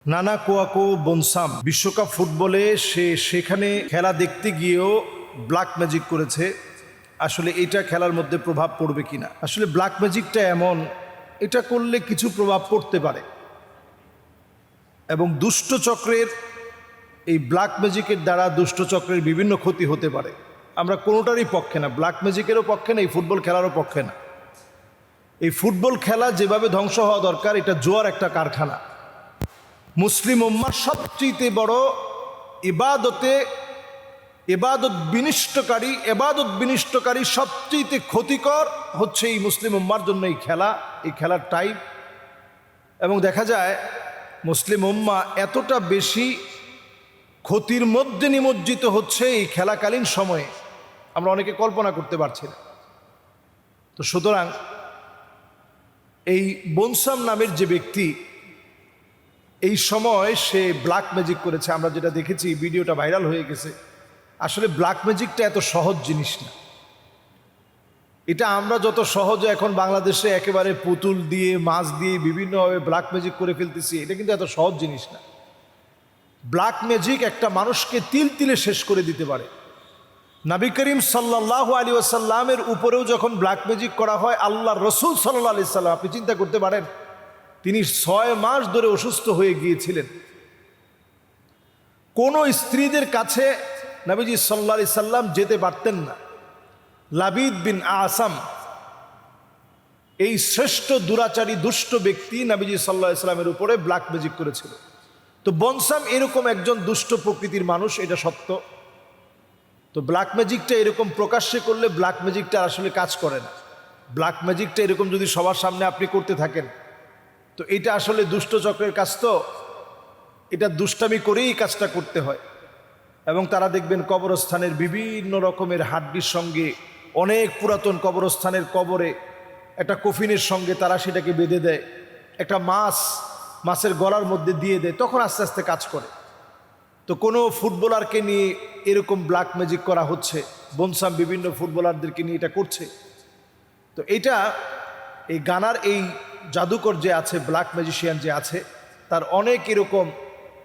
নানা কোয়াকো বনসাম বিশ্বকাপ ফুটবলে সেখানে খেলা দেখতে গিয়েও ব্ল্যাক ম্যাজিক করেছে। আসলে এটা খেলার মধ্যে প্রভাব পড়বে কিনা, আসলে ব্ল্যাক ম্যাজিকটা এমন, এটা করলে কিছু প্রভাব পড়তে পারে এবং দুষ্ট চক্রের এই ব্ল্যাক ম্যাজিকের দ্বারা দুষ্ট চক্রের বিভিন্ন ক্ষতি হতে পারে। আমরা কোনোটারই পক্ষে না, ব্ল্যাক ম্যাজিকেরও পক্ষে না, এই ফুটবল খেলারও পক্ষে না। এই ফুটবল খেলা যেভাবে ধ্বংস হওয়া দরকার, এটা জুয়ার একটা কারখানা। মুসলিম উম্মার সবচেয়ে বড় ইবাদত বিনিষ্টকারী সবচেয়ে ক্ষতিকর হচ্ছে এই মুসলিম উম্মার জন্য এই খেলার টাইপ। এবং দেখা যায় মুসলিম উম্মা এতটা বেশি ক্ষতির মধ্যে নিমজ্জিত হচ্ছে এই খেলাকালীন সময়ে, আমরা অনেকে কল্পনা করতে পারছি না। তো সুতরাং এই বনসাম নামের যে ব্যক্তি, এই সময় সে ব্ল্যাক ম্যাজিক করেছে। আমরা যেটা দেখেছি, ভিডিওটা ভাইরাল হয়ে গেছে। আসলে ব্ল্যাক ম্যাজিকটা এত সহজ জিনিস না। এটা আমরা যত সহজে এখন বাংলাদেশে একেবারে পুতুল দিয়ে মাছ দিয়ে বিভিন্নভাবে ব্ল্যাক ম্যাজিক করে ফেলতেছি, এটা কিন্তু এত সহজ জিনিস না। ব্ল্যাক ম্যাজিক একটা মানুষকে তিল তিলে শেষ করে দিতে পারে। নবী করিম সাল্লাল্লাহু আলাইহি ওয়াসাল্লামের উপরেও যখন ব্ল্যাক ম্যাজিক করা হয়, আল্লাহর রসুল সাল্লাল্লাহু আলাইহি সাল্লাম, আপনি চিন্তা করতে পারেন, তিনি 6 মাস ধরে অসুস্থ হয়ে গিয়েছিলেন। কোন স্ত্রীদের কাছে নবীজি সাল্লাল্লাহু আলাইহি সাল্লাম যেতে পারতেন না। লাবিদ বিন আসাম, এই শ্রেষ্ঠ দুরাচারী দুষ্ট ব্যক্তি, নবীজি সাল্লাল্লাহু আলাইহি সাল্লামের উপরে ব্ল্যাক ম্যাজিক করেছিল। তো বনসাম এরকম একজন দুষ্ট প্রকৃতির মানুষ, এটা সত্য। তো ব্ল্যাক ম্যাজিকটা এরকম প্রকাশ্যে করলে ব্ল্যাক ম্যাজিকটা আসলে কাজ করে না। ব্ল্যাক ম্যাজিকটা এরকম যদি সবার সামনে আপনি করতে থাকেন, তো এটা আসলে দুষ্ট চক্রের কাজ। তো এটা দুষ্টামি করেই কাজটা করতে হয়। এবং তারা দেখবেন কবরস্থানের বিভিন্ন রকমের হাড্ডির সঙ্গে, অনেক পুরাতন কবরস্থানের কবরে একটা কফিনের সঙ্গে তারা সেটাকে বেঁধে দেয়, একটা মাছের গলার মধ্যে দিয়ে দেয়, তখন আস্তে আস্তে কাজ করে। তো কোনো ফুটবলারকে নিয়ে এরকম ব্ল্যাক ম্যাজিক করা হচ্ছে, বনসাম বিভিন্ন ফুটবলারদেরকে নিয়ে এটা করছে। তো এটা এই গানার এই জাদুকর যে আছে, ব্ল্যাক ম্যাজিশিয়ান যে আছে, তার অনেক এরকম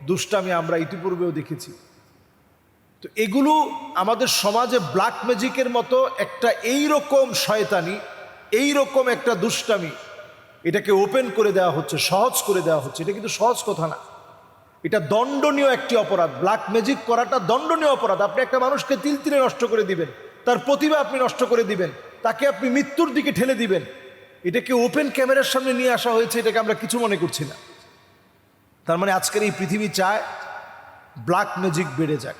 দুষ্টামি আমরা ইতিপূর্বেও দেখেছি। তো এগুলো আমাদের সমাজে ব্ল্যাক ম্যাজিকের মতো একটা এইরকম শয়তানি, এইরকম একটা দুষ্টামি, এটাকে ওপেন করে দেওয়া হচ্ছে, সহজ করে দেওয়া হচ্ছে। এটা কিন্তু সহজ কথা না, এটা দণ্ডনীয় একটি অপরাধ। ব্ল্যাক ম্যাজিক করাটা দণ্ডনীয় অপরাধ। আপনি একটা মানুষকে তিল তিলে নষ্ট করে দিবেন, তার প্রতিভা আপনি নষ্ট করে দিবেন, তাকে আপনি মৃত্যুর দিকে ঠেলে দিবেন। এটাকে ওপেন ক্যামেরার সামনে নিয়ে আসা হয়েছে, এটাকে আমরা কিছু মনে করছি না। তার মানে আজকের এই পৃথিবী চায় ব্ল্যাক ম্যাজিক বেড়ে যাক,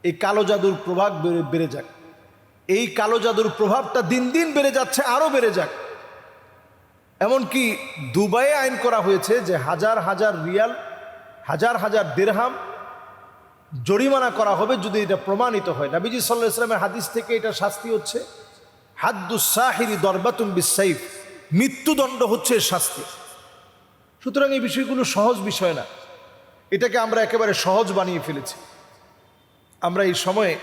এই কালো জাদুর প্রভাব বেড়ে যাক। এই কালো জাদুর প্রভাবটা দিন দিন বেড়ে যাচ্ছে, আরও বেড়ে যাক। এমনকি দুবাইয়ে আইন করা হয়েছে যে হাজার হাজার রিয়াল, হাজার হাজার দিরহাম জরিমানা করা হবে যদি এটা প্রমাণিত হয়। নবীজি সাল্লাল্লাহু আলাইহি ওয়াসাল্লামের হাদিস থেকে এটা শাস্তি হচ্ছে হাদ্দুস সাহিরি দরবাতুন বিসাইফ, মৃত্যুদণ্ড হচ্ছে শাস্তি। সুতরাং এই বিষয়গুলো সহজ বিষয় না, এটাকে আমরা একেবারে সহজ বানিয়ে ফেলেছি। আমরা এই সময়ে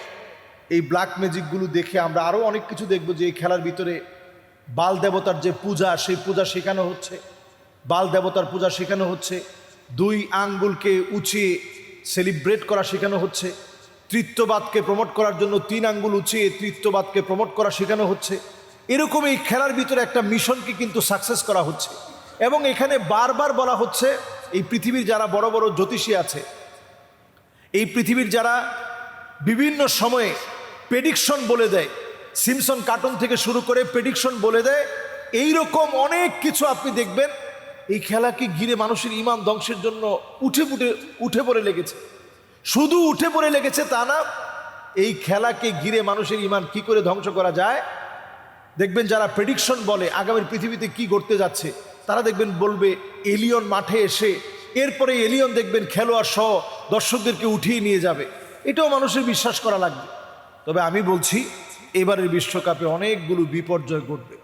এই ব্ল্যাক ম্যাজিকগুলো দেখে আমরা আরও অনেক কিছু দেখব, যে এই খেলার ভিতরে বাল দেবতার যে পূজা, সেই পূজা শেখানো হচ্ছে, বাল দেবতার পূজা শেখানো হচ্ছে, 2 আঙ্গুলকে উঁচিয়ে সেলিব্রেট করা শেখানো হচ্ছে, তৃত্ববাদকে প্রমোট করার জন্য 3 আঙ্গুল উঁচিয়ে তৃত্ববাদকে প্রমোট করা শেখানো হচ্ছে। এরকম এই খেলার ভিতরে একটা মিশনকে কিন্তু সাকসেস করা হচ্ছে। এবং এখানে বারবার বলা হচ্ছে, এই পৃথিবীর যারা বড় বড় জ্যোতিষী আছে, এই পৃথিবীর যারা বিভিন্ন সময়ে প্রেডিকশন বলে দেয়, সিমসন কার্টুন থেকে শুরু করে প্রেডিকশন বলে দেয়, এইরকম অনেক কিছু আপনি দেখবেন এই খেলাকে ঘিরে মানুষের ঈমান ধ্বংসের জন্য উঠে পড়ে লেগেছে। শুধু উঠে পড়ে লেগেছে তা না, এই খেলাকে ঘিরে মানুষের ঈমান কি করে ধ্বংস করা যায়। দেখবেন যারা প্রেডিকশন বলে আগামীর পৃথিবীতে কি ঘটতে যাচ্ছে, তারা দেখবেন বলবে এলিয়ন মাঠে এসে, এরপরে এলিয়ন দেখবেন খেলোয়াড় সহ দর্শকদেরকে উঠিয়ে নিয়ে যাবে। এটাও মানুষের বিশ্বাস করা লাগবে। তবে আমি বলছি, এবারের বিশ্বকাপে অনেকগুলো বিপর্যয় ঘটবে।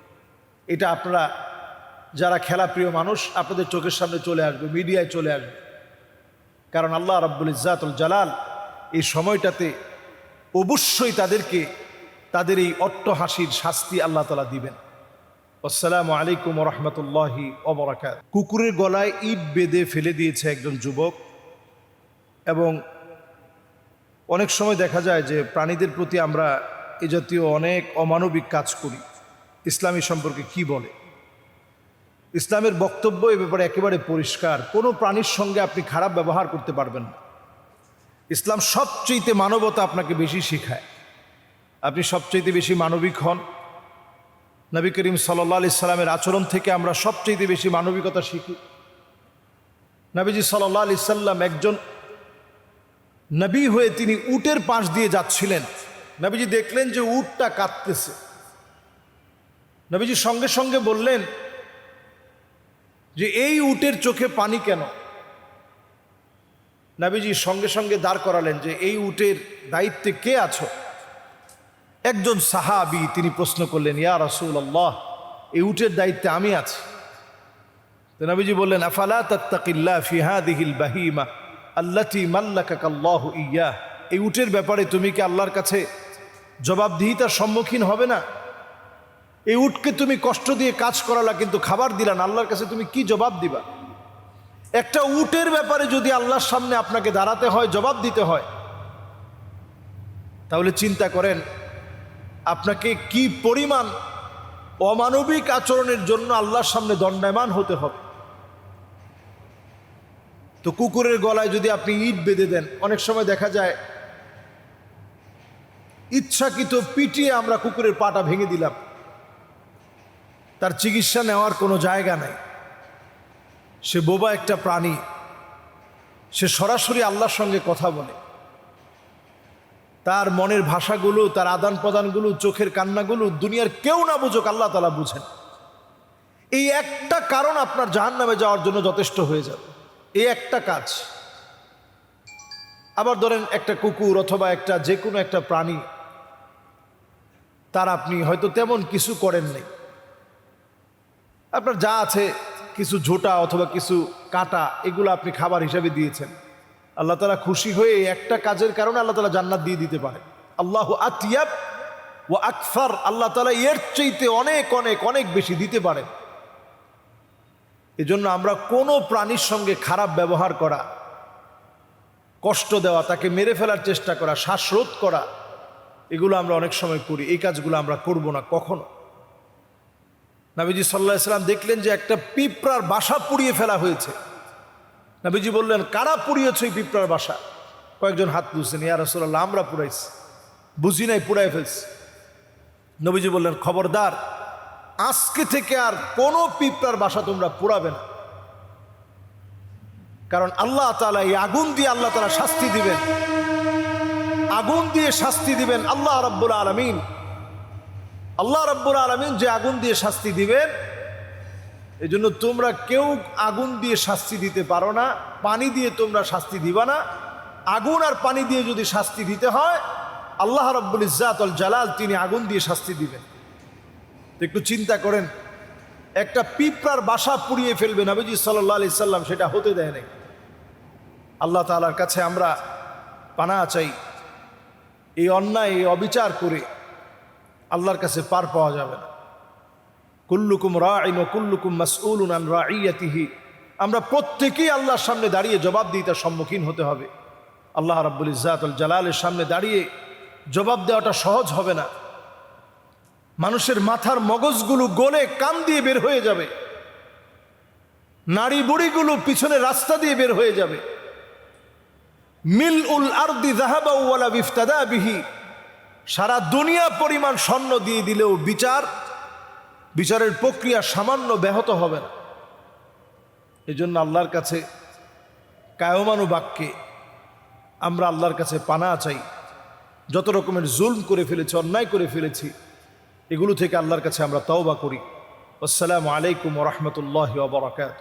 এটা আপনারা যারা খেলাপ্রিয় মানুষ, আপনাদের চোখের সামনে চলে আসবে, মিডিয়ায় চলে আসবে। কারণ আল্লাহ রাব্বুল ইজ্জাতুল জালাল এই সময়টাতে অবশ্যই তাদেরকে তাদের এই অট্টহাসির শাস্তি আল্লাহ তাআলা দিবেন। আসসালামু আলাইকুম ওয়া রাহমাতুল্লাহি ওয়া বারাকাতুহু। কুকুরের গলায় ইট বেঁধে ফেলে দিয়েছে একজন যুবক, এবং অনেক সময় দেখা যায় যে প্রাণীদের প্রতি আমরা এ জাতীয় অনেক অমানবিক কাজ করি। ইসলামী সম্পর্কে কি বলে? ইসলামের বক্তব্য এ ব্যাপারে একেবারে পরিষ্কার। কোনো প্রাণীর সঙ্গে আপনি খারাপ ব্যবহার করতে পারবেন না। ইসলাম সবচেয়ে মানবতা আপনাকে বেশি শেখায়। আপনি সবচেয়ে বেশি মানবিক হন। নবী করিম সাল্লাল্লাহু আলাইহি সাল্লামের আচরণ থেকে আমরা সবচেয়ে বেশি মানবিকতা শিখি। নবীজি সাল্লাল্লাহু আলাইহি সাল্লাম একজন নবী হয়ে তিনি উটের পাশ দিয়ে যাচ্ছিলেন। নবীজি দেখলেন যে উটটা কাঁদতেছে। নবীজি সঙ্গে সঙ্গে বললেন যে এই উটের চোখে পানি কেন? নবীজি সঙ্গে সঙ্গে দাঁড় করালেন যে এই উটের দায়িত্বে কে আছো? একজন সাহাবী তিনি প্রশ্ন করলেন, ইয়া রাসূলুল্লাহ, এই উটের দায়িত্বে আমি আছি। তো নবীজি বললেন, আফালা তাত্তাকিল্লাহ ফি হাযিহিল বাহিমা আল্লাতী মাল্লাকাকাল্লাহু ইয়্যাহ। এই উটের ব্যাপারে তুমি কি আল্লাহর কাছে জবাবদিহিতার সম্মুখীন হবে না? এই উটকে তুমি কষ্ট দিয়ে কাজ করালা, কিন্তু খাবার দিলা না, আল্লাহর কাছে তুমি কি জবাব দিবা? একটা উটের ব্যাপারে যদি আল্লাহর সামনে আপনাকে দাঁড়াতে হয়, জবাব দিতে হয়, তাহলে চিন্তা করেন আপনাকে কি পরিমাণ অমানবিক আচরণের জন্য আল্লাহর সামনে দণ্ডায়মান হতে হবে। তো কুকুরের গলায় যদি আপনি ইট বেঁধে দেন, অনেক সময় দেখা যায় ইচ্ছাকৃত পিটিয়ে আমরা কুকুরের পাটা ভেঙে দিলাম, তার চিকিৎসা নেওয়ার কোনো জায়গা নাই। সে বোবা একটা প্রাণী, সে সরাসরি আল্লাহর সঙ্গে কথা বলে। তার মনের ভাষাগুলো, তার আদান প্রদানগুলো, চোখের কান্নাগুলো দুনিয়ার কেউ না বুঝুক, আল্লাহ তাআলা বুঝেন। এই একটা কারণ আপনার জাহান্নামে যাওয়ার জন্য যথেষ্ট হয়ে যাবে, এই একটা কাজ। আবার ধরেন একটা কুকুর অথবা একটা যে কোনো একটা প্রাণী, তার আপনি হয়তো তেমন কিছু করেন নাই, আপনার যা আছে কিছু ঝোঁটা অথবা কিছু কাটা, এগুলো আপনি খাবার হিসাবে দিয়েছেন। আল্লাহ তাআলা খুশি হয়ে একটা কাজের কারণে আল্লাহ তাআলা জান্নাত দিয়ে দিতে পারে। আল্লাহু আতিয়াব ওয়া আকসার, আল্লাহ তাআলা এর চাইতে অনেক অনেক অনেক বেশি দিতে পারেন। এজন্য আমরা কোনো প্রাণীর সঙ্গে খারাপ ব্যবহার করা, কষ্ট দেওয়া, তাকে মেরে ফেলার চেষ্টা করা, শ্বাসরোধ করা, এগুলো আমরা অনেক সময় করি। এই কাজগুলো আমরা করব না কখনো। নবীজি সাল্লাল্লাহু আলাইহি সাল্লাম দেখলেন যে একটা পিঁপড়ার বাসা পুড়িয়ে ফেলা হয়েছে। নবীজি বললেন, কারা পুড়িয়েছে এই পিঁপড়ার বাসা? কয়েকজন হাত তুলছেন, ইয়া রাসূলুল্লাহ, আমরা পুড়াইছি, বুঝি নাই, পুড়াই ফেলছি। নবীজি বললেন, খবরদার, আজকে থেকে আর কোনো পিঁপড়ার বাসা তোমরা পুড়াবে না, কারণ আল্লাহ তাআলা এই আগুন দিয়ে আল্লাহ তাআলা শাস্তি দিবেন, আগুন দিয়ে শাস্তি দিবেন আল্লাহ রাব্বুল আলামিন। আল্লাহ রাব্বুল আলামিন যে আগুন দিয়ে শাস্তি দিবেন, এই জন্য তোমরা কেউ আগুন দিয়ে শাস্তি দিতে পারো না, পানি দিয়ে তোমরা শাস্তি দিবা না। আগুন আর পানি দিয়ে যদি শাস্তি দিতে হয়, আল্লাহ রাব্বুল ইজ্জাত ওয়াল জালাল তিনি আগুন দিয়ে শাস্তি দিবেন। একটু চিন্তা করেন, একটা পিঁপড়ার বাসা পুড়িয়ে ফেলবে, নবীজি সাল্লাল্লাহু আলাইহি সাল্লাম সেটা হতে দেয় নাই। আল্লাহ তাআলার কাছে আমরা পানাহ চাই, এই অন্যায়, এই অবিচার করে আল্লাহর কাছে পার পাওয়া যাবে না। কুল্লুকুম রাঈন ওয়া কুল্লুকুম মাসউলুন আন রাঈয়াতিহি, আমরা প্রত্যেকেই আল্লাহর সামনে দাঁড়িয়ে জবাবদিহিতার সম্মুখীন হতে হবে। আল্লাহ রাব্বুল ইজ্জাত ওয়াল জালালের সামনে দাঁড়িয়ে জবাব দেওয়াটা সহজ হবে না। মানুষের মাথার মগজগুলো গলে কান দিয়ে বের হয়ে যাবে, নাড়ি বুড়িগুলো পিছনে রাস্তা দিয়ে বের হয়ে যাবে। মিলউল আরদি যাহাবা ওয়ালা বিফতাদা বিহি, সারা দুনিয়া পরিমাণ স্বর্ণ দিয়ে দিলেও বিচারের প্রক্রিয়া সামান্য ব্যাহত হবে না। এজন্য আল্লাহর কাছে কায়মানু বাক্যে আমরা আল্লাহর কাছে পানাহ চাই। যত রকমের জুলম করে ফেলেছি, অন্যায় করে ফেলেছি, এগুলো থেকে আল্লাহর কাছে আমরা তওবা করি। আসসালামু আলাইকুম ওয়া রাহমাতুল্লাহি ওয়া বারাকাতুহু।